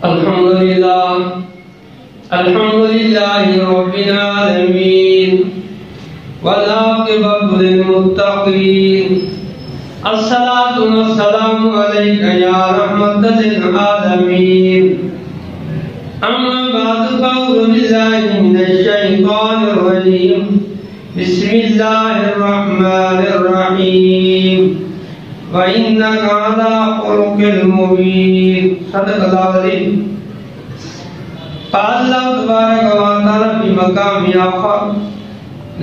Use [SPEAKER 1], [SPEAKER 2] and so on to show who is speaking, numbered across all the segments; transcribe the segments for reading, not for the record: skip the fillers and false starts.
[SPEAKER 1] الحمدللہ رب العالمین والعاقبۃ للمتقین الصلاۃ والسلام علیک یا رحمۃ للعالمین اما بعد فاعوذ باللہ من الشیطان الرجیم بسم اللہ الرحمن الرحیم وَإِنَّكَ عَلَىٰ خُلُقٍ مُّبِينٍ صدق اللہ العظیم۔ قال اللہ تبارک و تعالی فی مقام آخر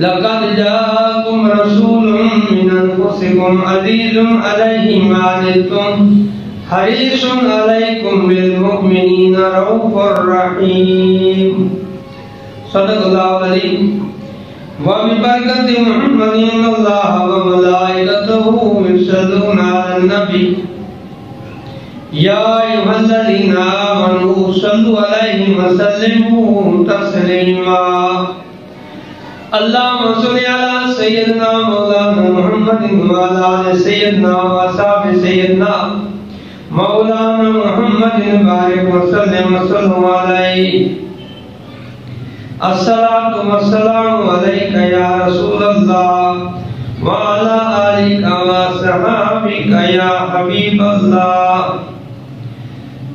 [SPEAKER 1] لَقَدْ جَاءَكُمْ رَسُولٌ مِّنْ أَنفُسِكُمْ عَزِيزٌ عَلَيْهِ مَا عَنِتُّمْ حَرِيصٌ عَلَيْكُمْ بِالْمُؤْمِنِينَ رَءُوفٌ رَحِيمٌ صدق اللہ العظیم۔ وَبِبَرَكَةِ مُحَمَّدٍ إِنَّ اللَّهَ وَمَلَائِكَتَهُ يُصَلُّونَ عَلَى النَّبِيِّ يَا أَيُّهَا الَّذِينَ آمَنُوا صَلُّوا عَلَيْهِ وَسَلِّمُوا تَسْلِيمًا اللهم صل على سيدنا مولانا محمد وعلى آل سيدنا وأصحاب سيدنا مولانا محمد بارك وسلم وسلم عليه الصلاۃ والسلام علیک یا رسول اللہ وعلی آلک وصحابک یا حبیب اللہ۔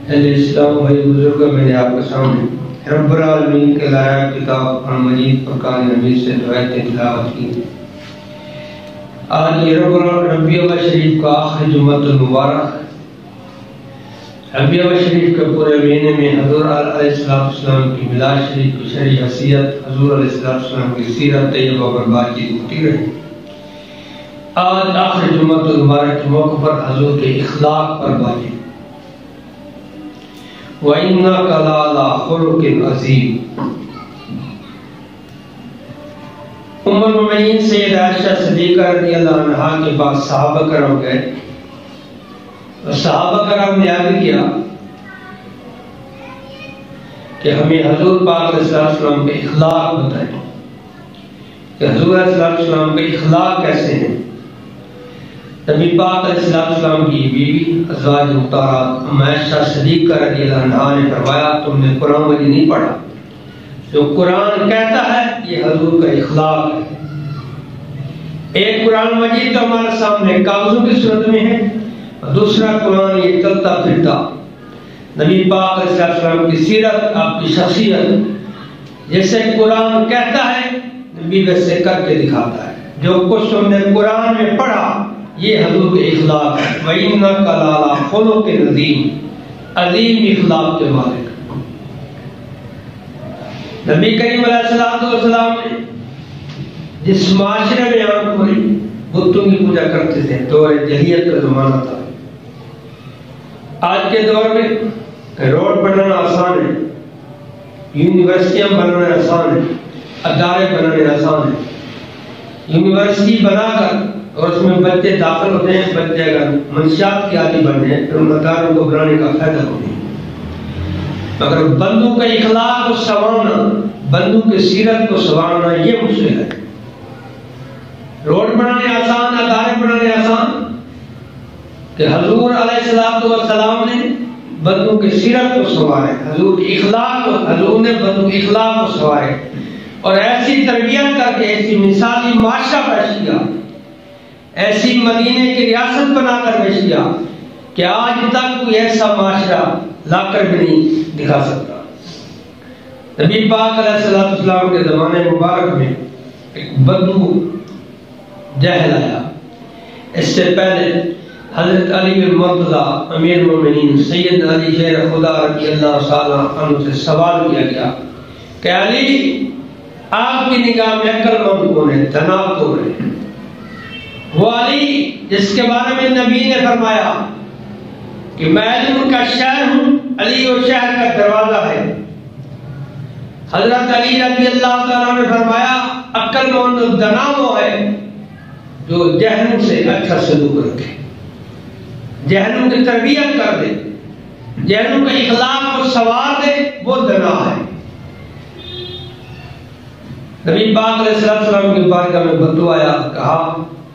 [SPEAKER 1] اہل اسلام بھائی بزرگ، میں نے آپ کے سامنے رب العالمین کے لایا کتاب قرآن مجید فرقان حمید سے روایت تلاوت کی۔ آج یہ ربیع الاول شریف کا آخری جمعہ المبارک، ربیع الاول شریف کے پورے مہینے میں حضور علیہ السلام کی میلاد شریف کی شرعی حیثیت، حضور علیہ السلام کی سیرت طیبہ پر بات چیت ہوتی رہی۔ آج آخری جمعہ المبارک کے موقع پر حضور کے اخلاق پر بات چیت۔ وَإِنَّكَ لَعَلَىٰ خُلُقٍ عَظِيمٍ۔ ام المؤمنین سید عائشہ صدیقہ رضی اللہ عنہا کے پاس صحابہ کرام گئے، صحابہ کرام نے عرض کیا کہ ہمیں حضور پاک علیہ السلام کے اخلاق بتائیں کہ حضور علیہ السلام کے اخلاق کیسے ہیں۔ نبی پاک علیہ السلام کی بیوی ازواج مطہرات ام عائشہ صدیقہ رضی اللہ عنہا نے فرمایا تم نے قرآن مجید نہیں پڑھا، جو قرآن کہتا ہے یہ حضور کا اخلاق ہے۔ ایک قرآن مجید تو ہمارے سامنے کاغذوں کی صورت میں ہے، دوسرا قرآن یہ چلتا پھرتا نبی پاک علیہ السلام کی سیرت، آپ کی شخصیت، جیسے قرآن کہتا ہے نبی ویسے کر کے دکھاتا ہے۔ جو کچھ تم نے قرآن میں پڑھا یہ حضور کے اخلاق ہے۔ وَإِنَّكَ لَعَلَىٰ خُلُقٍ عَظِيمٍ، عظیم اخلاق کے مالک۔ نبی کریم علیہ السلام نے جس معاشرے میں آپ کوئی بتوں کی پوجا کرتے تھے، دور جاہلیت کا زمانہ تھا۔ آج کے دور میں روڈ بنانا آسان ہے، یونیورسٹیاں بنانا آسان ہے، ادارے بنانے آسان ہے۔ یونیورسٹی بنا کر اور اس میں بچے داخل ہوتے ہیں، بچے اگر منشیات کے عادی بن جائیں پھر ان اداروں کو بنانے کا فائدہ ہوتا ہے۔ مگر بندوں کا اخلاق کو سنوارنا، بندوں کی سیرت کو سنوارنا یہ مشکل ہے۔ روڈ بنانے آسان، ادارے بنانے آسان، کہ حضور علیہ السلام نے بندوں کی سیرت کو سنوارے، حضور کی اخلاق کو، حضور نے بندوں کی اخلاق کو سنوارے اور ایسی تربیت کر کے ایسی مثالی معاشرہ پیش کیا، ایسی مدینے کی ریاست بنا کر پیش کیا کہ آج تک کوئی ایسا معاشرہ لا کر بھی نہیں دکھا سکتا۔ نبی پاک علیہ السلام کے زمانے مبارک میں ایک بدو جہل آیا۔ اس سے پہلے حضرت علی بن مرتضیٰ امیر المومنین سید علی شیر خدا رضی اللہ تعالیٰ عنہ سے سوال کیا گیا کہ علی آپ کی نگاہ میں عقل مند کون ہے، جناب کون ہے؟ وہ علی جس کے بارے میں نبی نے فرمایا کہ میں علم کا شہر ہوں، علی وہ شہر کا دروازہ ہے۔ حضرت علی رضی اللہ تعالیٰ نے فرمایا عقل مند دنا وہ ہے جو جہنم سے اچھا سلوک رکھے، جہنم کی تربیت کر دے، جہنم کے اخلاق کو سنوار دے، وہ دنا ہے۔ نبی پاک علیہ السلام کی بارگاہ میں بدو آیا، کہا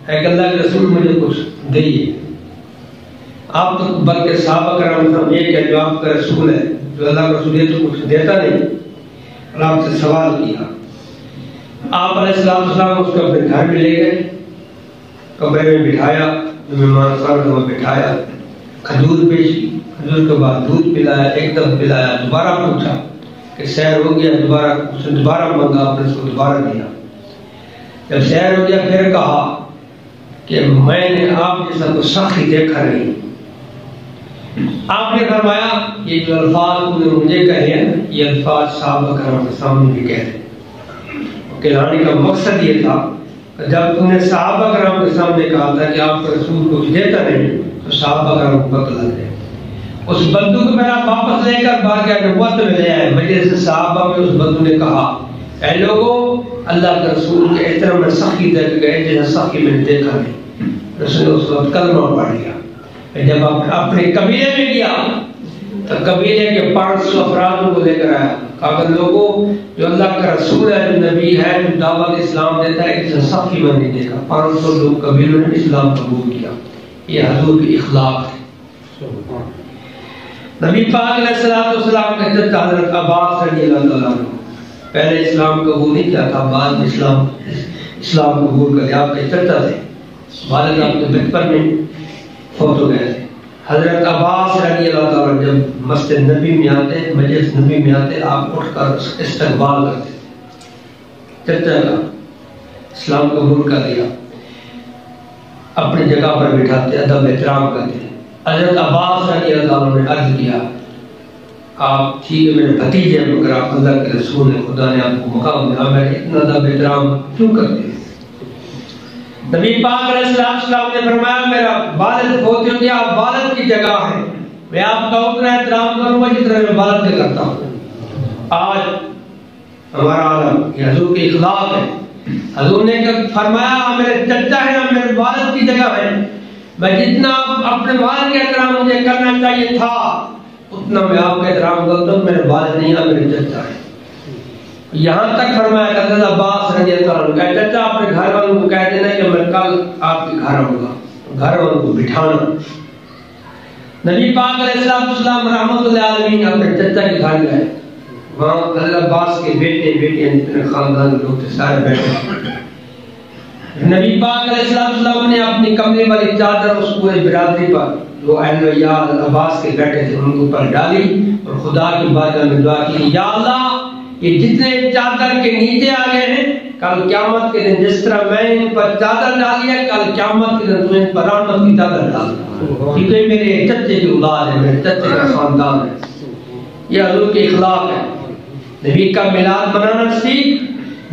[SPEAKER 1] اے اللہ کے رسول مجھے کچھ دیئے۔ آپ تو بلکہ صحابہ کرام ایک ہے جو آپ کا رسول ہے، جو اللہ کا رسول تو کچھ دیتا نہیں، اور آپ سے سوال کیا. آپ علیہ السلام اس کو اپنے گھر میں لے گئے، کمرے میں بٹھایا، جو مہمان خان کو بٹھایا، کھجور پیش کی، کھجور کے بعد دودھ پلایا، ایک دم پلایا، دوبارہ پوچھا کہ سیر ہو گیا، دوبارہ اس نے دوبارہ مانگا، آپ نے اس کو دوبارہ دیا. جب سیر ہو گیا پھر کہا کہ میں نے آپ جیسا تو سخی دیکھا نہیں. آپ نے فرمایا یہ جو الفاظ تم نے مجھے کہے ہیں یہ الفاظ صحابہ کرام کے سامنے بھی کہہ رہے. کہلانے کا مقصد یہ تھا کہ جب تم نے صحابہ کرام کے سامنے کہا تھا کہ آپ کا رسول کچھ دیتا نہیں تو صحابہ کرام کو پتہ لگ گیا. اس بندو کو میرا واپس لے کر بارگاہ نبوت میں لے آئے. مجلس صحابہ میں اس بندو نے کہا اے لوگوں، اللہ کے رسول کے اتنا میں سخی دیکھ گئے جیسا سخی میں نے دیکھا نہیں. رسول نے اس وقت کلمہ پڑھ لیا. جب اپنے قبیلے میں گیا تو قبیلے کے 500 افراد کو لے کر آیا. کہا کہ لوگوں، جو اللہ کا رسول ہے، جو نبی ہے، جو دعوت اسلام دیتا ہے، اسے سخی میں نہیں دیکھا. 500 لوگ قبیلوں نے اسلام قبول کیا. یہ حضور کی اخلاق ہے. نبی پاک علیہ السلام کا چچا حضرت عباس رضی اللہ تعالیٰ عنہ پہلے اسلام قبول نہیں کیا تھا، بعد میں اسلام قبول کر لیا. آپ کے چچا تھے، والد آپ کے بچپن میں فوت ہو گئے تھے. حضرت عباس رضی اللہ تعالیٰ جب مسجد نبی میں آتے، مجلس نبی میں آتے، آپ اٹھ کر استقبال کرتے. چچا کا اسلام قبول کر لیا، اپنی جگہ پر بٹھاتے، ادب احترام کرتے. حضرت عباس رضی اللہ تعالیٰ نے عرض کیا آپ ٹھیک ہے میرے بھتیجے ہیں، مگر آپ اللہ کے رسول ہیں، خدا نے آپ کو مقام دیا، میں اتنا ادب احترام کیوں کرتے ہیں؟ نبی پاک علیہ السلام نے فرمایا میرا والد فوت ہو گیا، آپ والد کی جگہ ہے، میں آپ کا اتنا احترام کروں گا جتنا میں والد کا کرتا ہوں. آج ہمارا عالم یہ حضور کی اخلاق ہے. حضور نے فرمایا میرے چچا ہے، میرے والد کی جگہ ہے، میں جتنا اپنے والد کے احترام مجھے کرنا چاہیے تھا اتنا میں آپ کا احترام کرتا ہوں. میرے والد نہیں ہے، میرے چچا ہے. یہاں تک فرمایا کہ حضرت عباس رضی اللہ عنہ کہا چچا اپنے گھر والوں کو کہہ دینا کہ میں کل آپ کے گھر آؤں گا. گھر والوں کو بٹھانا. نبی پاک علیہ السلام رحمۃ اللہ علیہ اپنے چچا کے گھر گئے. وہاں حضرت عباس کے بیٹے بیٹیاں جتنے خاندان کے لوگ تھے سارے بیٹھے. نبی پاک علیہ السلام نے اپنی کمرے والی چادر اس پورے برادری پر جو اہل و عیال عباس کے بیٹھے تھے ان کے اوپر ڈالی اور خدا کی بارگاہ میں دعا کی یا اللہ یہ جتنے چادر کے نیچے آ گئے ہیں کل قیامت کے دن جس طرح میں ان پر چادر ڈالی ہے کل قیامت کے دن تو ان پر رحمت کی چادر ڈال کیونکہ میرے چچے کی اولاد ہے، میرے چچے کا خاندان ہے. یہ حضور کی اخلاق ہے. نبی کا میلاد منانا سیکھ،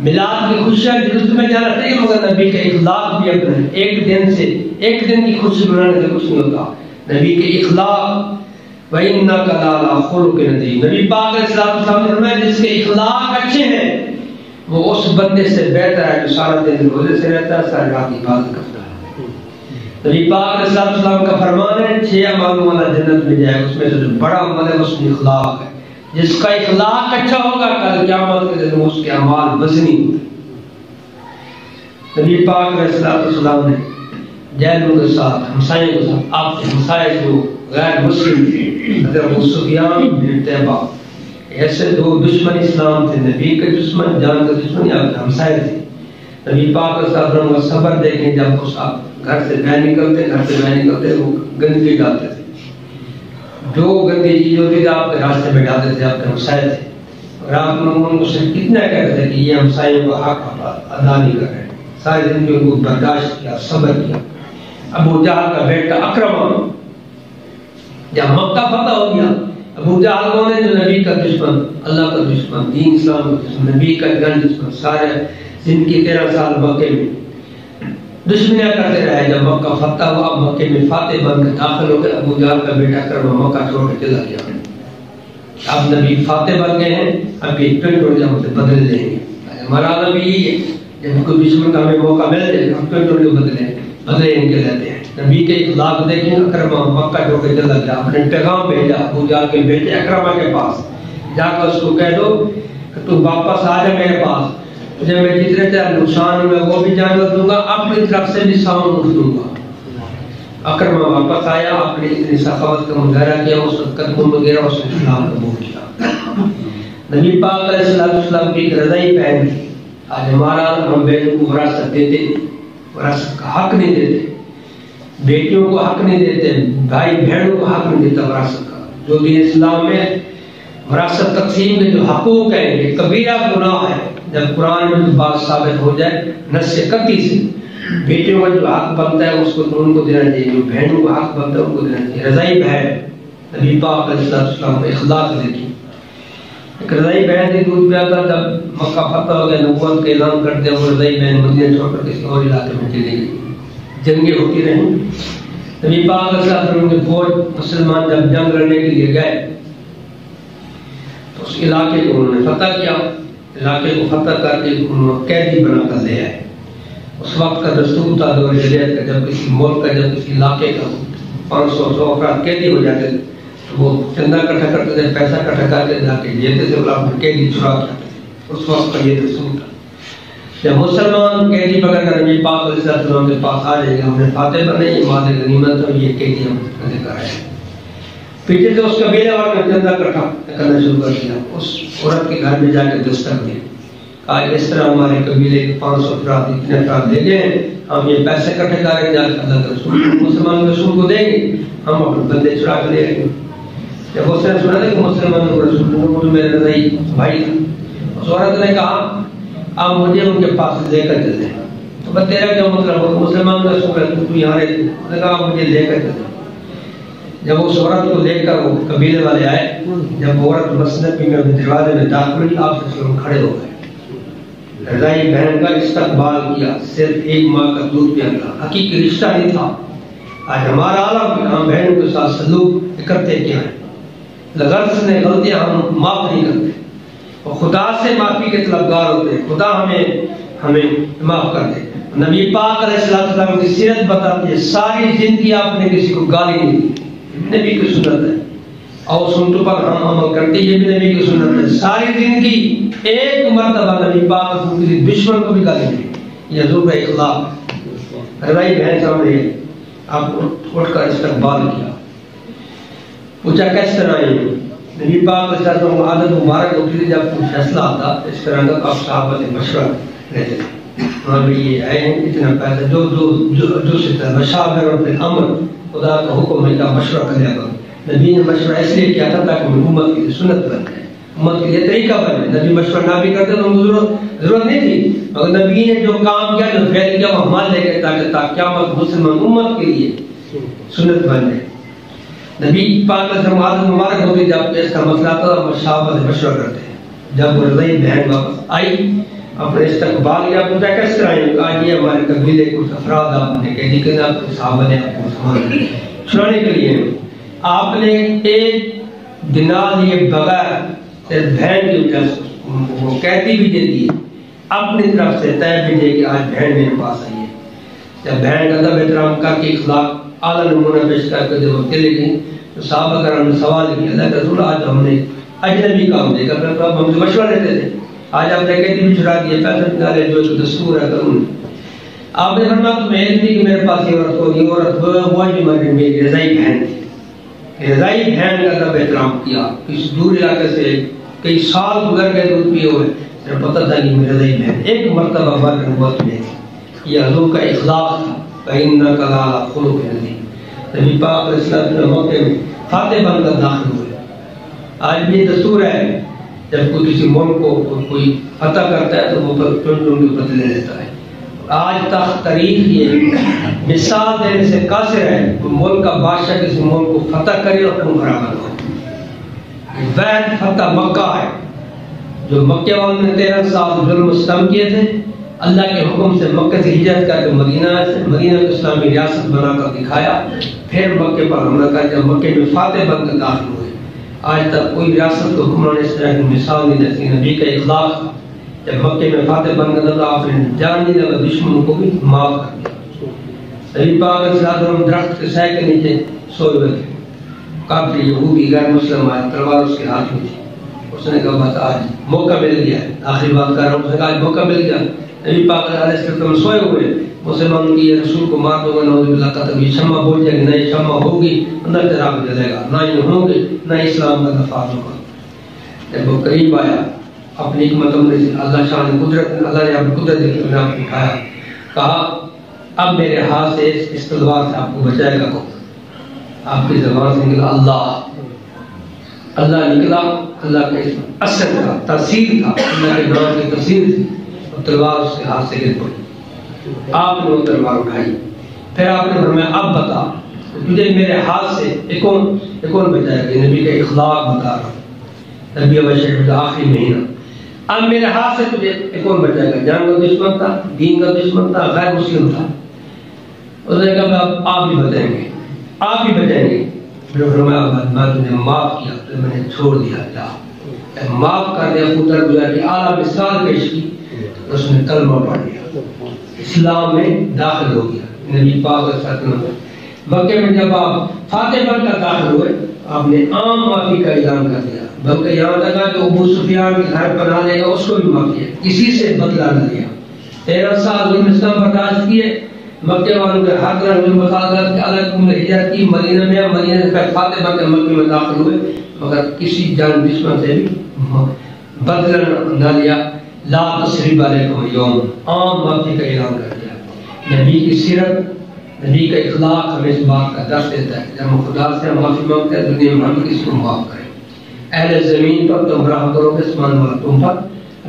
[SPEAKER 1] میلاد کی خوشیاں جلوس میں جانا چاہیے، مگر نبی کا اخلاق بھی اپنا ایک دن کی خوشی منانے سے کچھ نہیں ہوتا. نبی کے اخلاق وَإِنَّكَ لَعَلَىٰ خُلُقٍ عَظِيمٍ. نبی پاک علیہ السلام نے فرمایا جس کے اخلاق اچھے ہیں وہ اس بندے سے بہتر ہے جو سارا دن روزے سے رہتا ہے، ساری رات عبادت کرتا ہے. نبی پاک علیہ السلام کا فرمان ہے 6 اعمال والا جنت میں جائے، اس میں سے جو بڑا عمل ہے اس میں اخلاق ہے. جس کا اخلاق اچھا ہوگا کل قیامت کے دن اس کے اعمال وزنی ہوتے. نبی پاک علیہ السلام نے جیلوں کے ساتھ ہمسایوں کے ساتھ آپ کے ہمسائے جو غیر مسلم تھے حضرت ابو سفیان بن طیبہ ایسے 2 دشمن اسلام تھے، نبی کے دشمن جان کے دشمن یا ہمسائے تھے. نبی پاک علیہ السلام کا صبر دیکھیں جب وہ گھر سے باہر نکلتے وہ گندگی ڈالتے تھے، جو گندی چیز ہوتی تھی آپ کے راستے میں ڈالتے تھے، آپ کے ہمسائے تھے. اور آپ ان کو صرف کتنا کہتے تھے کہ یہ ہمسایوں کا حق ادا نہیں کر رہے. ساری زندگی ان کو برداشت کیا، صبر کیا. ابو جہل کا بیٹا اکرمہ جب مکہ فتح ہو گیا، ابو جہل کون ہے؟ جو نبی کا دشمن، اللہ کا دشمن، دین اسلام کا دشمن، نبی کا جان دشمن. سارے زندگی 13 سال مکے میں دشمنیاں کرتے رہے. جب مکہ فتح ہوا مکے میں فاتح بن کے داخل ہو گئے. ابو جہل کا بیٹا اکرمہ مکہ چھوڑ کے چلا گیا. اب نبی فاتح بن گئے ہیں، اب یہ پنٹ ہو جائے اسے بدل لیں گے. ہمارا نبی یہی ہے جب کوئی دشمن کا ہمیں موقع مل جائے ہم پنٹ بدلے ان کے لیتے ہیں. نبی کے اخلاق دیکھیں. اکرمہ مکہ چھوڑ کے چلا گیا، اپنے پیغام بھیجا ابو جہل کے بیٹے اکرمہ کے پاس، جا کر اس کو کہہ دو کہ تو واپس آ جا میرے پاس، تجھے میں جتنے تیرا نقصان میں وہ بھی جانور دوں گا، اپنی طرف سے بھی سامان اٹھ دوں گا. اکرمہ واپس آیا، آپ نے اتنی سخاوت کا مظاہرہ کیا، اس وقت قدموں میں گرا، اس نے اسلام قبول کیا۔ نبی پاک علیہ السلام کی ایک رضائی بہن تھی۔ آج ہمارا ہم بہنوں کو وراثت دیتے، وراثت کا حق نہیں دیتے، بیٹیوں کو حق نہیں دیتے، بھائی بہنوں کو حق نہیں دیتا وراثت کا۔ جو دین اسلام میں وراثت تقسیم کے جو حقوق ہیں، یہ کبیرہ گناہ ہے۔ جب قرآن میں جو بات ثابت ہو جائے نص قطعی سے، بیٹیوں کا جو حق بنتا ہے اس کو ان کو دینا چاہیے، جو بہنوں کا حق بنتا ہے ان کو دینا چاہیے۔ رضائی بہن نبی پاک علیہ السلام کا اخلاق دیکھی، ایک رضائی بہن تھی، دودھ پیا تھا۔ جب مکہ فتح ہو گیا، نبوت کا اعلان کرتے وہ رضائی بہن مدینہ چھوڑ کر کسی اور علاقے میں چلی گئی۔ جنگیں ہوتی رہیں، نبی پاک علیہ السلام کی فوج مسلمان جب جنگ لڑنے کے لیے گئے تو اس علاقے کو انہوں نے فتح کیا، علاقے کو فتح کر کے انہوں نے قیدی بنا کر لے آئے۔ اس وقت کا دستور تھا دور جدید کا، جب کسی ملک کا، جب کسی علاقے کا 500 افراد قیدی ہو جاتے تھے تو وہ چندہ اکٹھا کرتے تھے، پیسہ اکٹھا کر کے جا کے لیتے تھے، اور اپنے قیدی چھڑا کرتے تھے۔ اس وقت کا یہ دستور تھا۔ جب مسلمان قیدی پکڑ کر نبی پاک علیہ السلام کے پاس آ جائے گا، ہم نے فاتح بنے، یہ مال غنیمت ہے، یہ قیدی ہم لے کر آئے۔ پیچھے سے اس قبیلے والوں نے چندہ اکٹھا کرنا شروع کر دیا، اس عورت کے گھر میں جا کے دستک دی، آج اس طرح ہمارے قبیلے 500 افراد اتنے افراد لے گئے، ہم یہ پیسے اکٹھے کریں گے، اللہ کے رسول مسلمان کے رسول کو دیں گے، ہم اپنے بندے چڑھا کے لے گئے۔ جب اس نے سنا تھا کہ مسلمانوں کو رسول وہ تو میرے رضائی بھائی تھا، اس عورت نے کہا آپ مجھے ان کے پاس لے کر چلتے ہیں۔ تو بس تیرا کیا مطلب ہے؟ مسلمان کا رسول ہے، تو یہاں رہتے؟ اس نے کہا مجھے لے کر چلتے۔ جب اس عورت کو لے کر وہ قبیلے والے آئے، جب عورت مسجد میں دروازے میں داخل ہوئی، آپ سے کھڑے ہو گئے، رضائی بہن کا استقبال کیا، صرف ایک ماں کا دودھ پیا تھا، حقیقی رشتہ نہیں تھا۔ آج ہمارا عالم ہم بہنوں کے ساتھ سلوک کرتے کیا ہے، غلط نے غلطیاں ہم معاف نہیں کرتے، اور خدا سے معافی کے طلبگار ہوتے ہیں، خدا ہمیں معاف کر دے۔ نبی پاک علیہ السلام کی سیرت بتاتی ہے، ساری زندگی آپ نے کسی کو گالی نہیں دی، نبی کی سنت ہے، اور سنتوں پر ہم عمل کرتے، یہ بھی نبی کی سنت ہے۔ ساری زندگی ایک مرتبہ نبی پاک کسی دشمن کو بھی گالی نہیں دی، یہ ضرور اخلاق۔ رضائی بہن سامنے آپ اٹھ کر استقبال کیا، پوچھا کس طرح آئی؟ نبی پاک علیہ السلام عادت مبارک ہوتی تھی جب کوئی فیصلہ آتا اس طرح کا آپ صحابہ سے مشورہ لیتے تھے، ہمیں یہ آئے ہیں اتنا پیسہ جو سکتا ہے مشاور اور پھر امر خدا کا حکم ہے کا مشورہ کرنے کا۔ نبی نے مشورہ اس لیے کیا تھا تاکہ امت کی سنت بن جائے، امت کے لیے طریقہ بنے۔ نبی مشورہ نہ بھی کرتے تو ضرورت نہیں تھی، مگر نبی نے جو کام کیا، جو فعل کیا، وہ ہمارے لے کے تاکہ قیامت مسلمان امت کے لیے سنت بن جائے۔ نبی پاک علیہ السلام مبارک ہوتی جب اس کا مسئلہ آتا تھا صحابہ سے مشورہ کرتے ہیں۔ جب وہ رضائی بہن واپس آئی، اپنے استقبال کیا، پوچھا کس طرح آئی؟ کہا یہ ہمارے قبیلے کچھ افراد آپ نے قیدی کر آپ کے صحابہ نے آپ کو سامان چھڑانے کے لیے آپ نے ایک دینار لیے بغیر صرف بہن کی وجہ سے وہ قیدی بھی دے دی، اپنی طرف سے طے بھی دے کہ آج بہن میرے پاس آئی ہے۔ جب بہن کا ادب احترام کر کے اخلاق اعلیٰ نمونہ پیش کر کے جب وہ چلے گئی تو صحابہ کرام نے سوال کیا، اللہ کے رسول آج ہم نے اجنبی کام دیکھا، پھر آپ ہم سے مشورہ لیتے تھے، آج آپ نے قیدی بھی چھڑا دیا، پیسہ نکالے، جو دستور ہے قانون۔ آپ نے فرمایا تمہیں علم نہیں کہ میرے پاس یہ عورت ہوگی، عورت وہ جو میری رضائی بہن تھی، رضائی بہن کا ادب احترام کیا، کسی دور علاقے سے کئی سال گزر گئے دودھ پیے ہوئے، پتہ تھا کہ میری رضائی بہن ایک مرتبہ بار نبوت میں تھی۔ یہ حضور کا اخلاق تھا، فَإِنَّكَ لَعَلَىٰ خُلُقٍ عَظِيمٍ۔ نبی پاک علیہ السلام نے مکے میں فاتح بن کر داخل ہوئے۔ آج بھی دستور ہے جب کوئی کسی ملک کو کوئی فتح کرتا ہے تو وہ چن چن کے بدلے لیتا ہے۔ آج تک تاریخ یہ مثال دینے سے قاصر ہے کہ ملک کا بادشاہ کسی ملک کو فتح کرے اور خون خراب ہو۔ وحد فتح مکہ ہے، جو مکے والوں نے 13 سال ظلم و ستم کیے تھے، اللہ کے حکم سے مکہ سے ہجرت کر کے مدینہ کو اسلامی ریاست بنا کر دکھایا، پھر مکے پر حملہ کر کے مکے میں فاتح بن کر داخل ہوئے۔ آج تک کوئی ریاست کو حکمران اس طرح کی مثال نہیں دیتی۔ نبی کا اخلاق جب مکے میں فاتح بن کر تو آپ نے جان نہیں لگا، دشمنوں کو بھی معاف کر دیا۔ نبی پاک علیہ السلام درخت کے سائے کے نیچے سوئے ہوئے تھے، کافر یہودی غیر مسلم آئے، تلوار اس کے ہاتھ میں تھی۔ اس نے کہا بس آج موقع مل گیا، آخری بات کر رہا ہوں، اس نے کہا آج موقع مل گیا۔ نبی پاک علیہ السلام سوئے ہوئے، مسلمان کی رسول کو مار دو گا نعوذ باللہ قتل، یہ شمع بول جائے گی، نہ یہ شمع ہوگی اندر چراغ جلے گا، نہ یہ ہوں گے نہ اسلام کا دفاع ہوگا۔ جب وہ قریب آیا اپنی حکمت عملی سے اللہ شان قدرت، اللہ نے اپنی قدرت دیکھ کے آپ کو اٹھایا، کہا اب میرے ہاتھ سے اس تلوار سے آپ کو بچائے گا کون؟ آپ کی زبان سے نکلا اللہ، اللہ نکلا، اللہ کے اثر تھا، تاثیر تھا، اللہ کے نام کی تاثیر تھی، اور تلوار اس کے ہاتھ سے گر پڑی۔ آپ نے وہ تلوار اٹھائی، پھر آپ نے فرمایا اب بتا تجھے میرے ہاتھ سے ایک کون بچائے گا؟ نبی کا اخلاق بتا رہا ہوں، نبی بشیر کا آخری مہینہ، اب میرے ہاتھ سے تجھے ایک کون بچائے گا؟ جان کا دشمن تھا، دین کا دشمن تھا، غیر مسلم تھا، اس نے کہا آپ ہی بتائیں گے، آپ ہی بتائیں گے۔ پھر فرمایا میں تجھے معاف کیا تو میں نے چھوڑ دیا، جا معاف کر دیا، پتر گزار کی اعلیٰ مثال پیش کی، اس نے کلمہ پڑھ لیا، اسلام میں داخل ہو گیا۔ نبی پاک صلی اللہ علیہ وسلم مکے میں جب آپ فاتح بن کر داخل ہوئے، آپ نے عام معافی کا اعلان کر دیا، بلکہ یہاں تک کہ ابو سفیان کے گھر پناہ لے گا اس کو بھی معاف کیا، کسی سے بدلہ نہ لیا۔ 13 سال ظلم اسلام برداشت کیے، مکے والوں کے ہر طرح ظلم برداشت کے الگ ہجرت کی، مدینہ میں مدینہ سے پھر فاتح بن کر مکے میں داخل ہوئے، مگر کسی جان دشمن سے بھی بدلہ نہ لیا۔ لا تثریب علیکم اليوم، عام معافی کا اعلان کر دیا۔ نبی کی سیرت، نبی کا اخلاق ہمیں اس بات کا درس دیتا ہے جب ہم خدا سے معافی مانگتے ہیں دنیا میں ہم کسی کو معاف کریں۔ اہل زمین پر تم رحم کرو گے، آسمان والا تم پر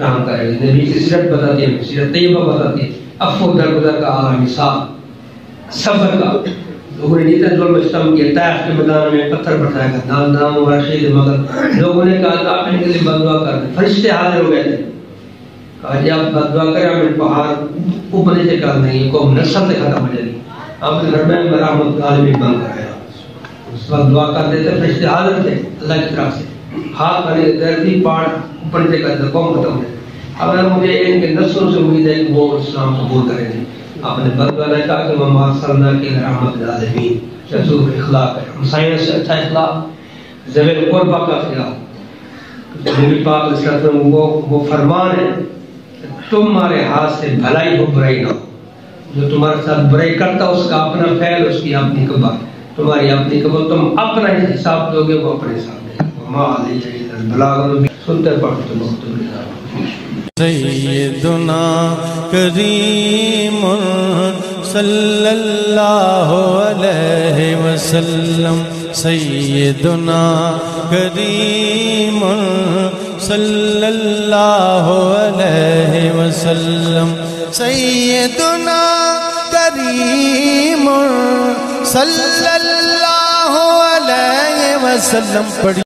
[SPEAKER 1] رحم کرے گا۔ نبی کی سیرت بتاتی ہے، سیرت طیبہ بتاتی ہے، عفو درگزر کا اعلیٰ مثال، صبر کا۔ لوگوں نے جتنا ظلم ستم کیا، طائف کے میدان میں پتھر بٹھایا گیا، نام ہوا شہید، مگر لوگوں نے کہا کہ آپ ان کے لیے بد دعا کر دیں، فرشتے حاضر ہو گئے تھے، کہا جی آپ بد دعا کریں ہمیں پہاڑ اوپر سے کر دیں گے، قوم نسل سے ختم ہو جائے گی۔ آپ کے گھر میں رحمت عالمی بن کر گیا، اس وقت دعا کر دیتے، فرشتے حاضر تھے اللہ کی طرف سے، ہاتھ بنے درتی پہاڑ اوپر سے کر دیں، قوم ختم ہو جائے۔ اگر مجھے ان کے نسلوں سے امید ہے کہ وہ اسلام قبول کریں گے۔ آپ نے بد دعا نے کہا کہ وما ارسلنا الا رحمۃ للعالمین، رسول اخلاق ہے، ہمسایوں سے اچھا اخلاق، ذوی القربہ کا اخلاق۔ نبی پاک علیہ السلام وہ فرمان ہے تمہارے ہاتھ سے بھلائی ہو برائی نہ ہو، جو تمہارے ساتھ برائی کرتا اس کا اپنا فعل، اس کی اپنی قبر، تمہاری اپنی قبر، تم اپنا حساب دو گے، وہ اپنے حساب دے گا۔ وما علیہ الا البلاغ، سنتے پڑھتے مختلف
[SPEAKER 2] سیدنا کریم صلی اللہ علیہ وسلم، سیدنا کریم صلی اللہ علیہ وسلم، سیدنا کریم صلی اللہ علیہ وسلم۔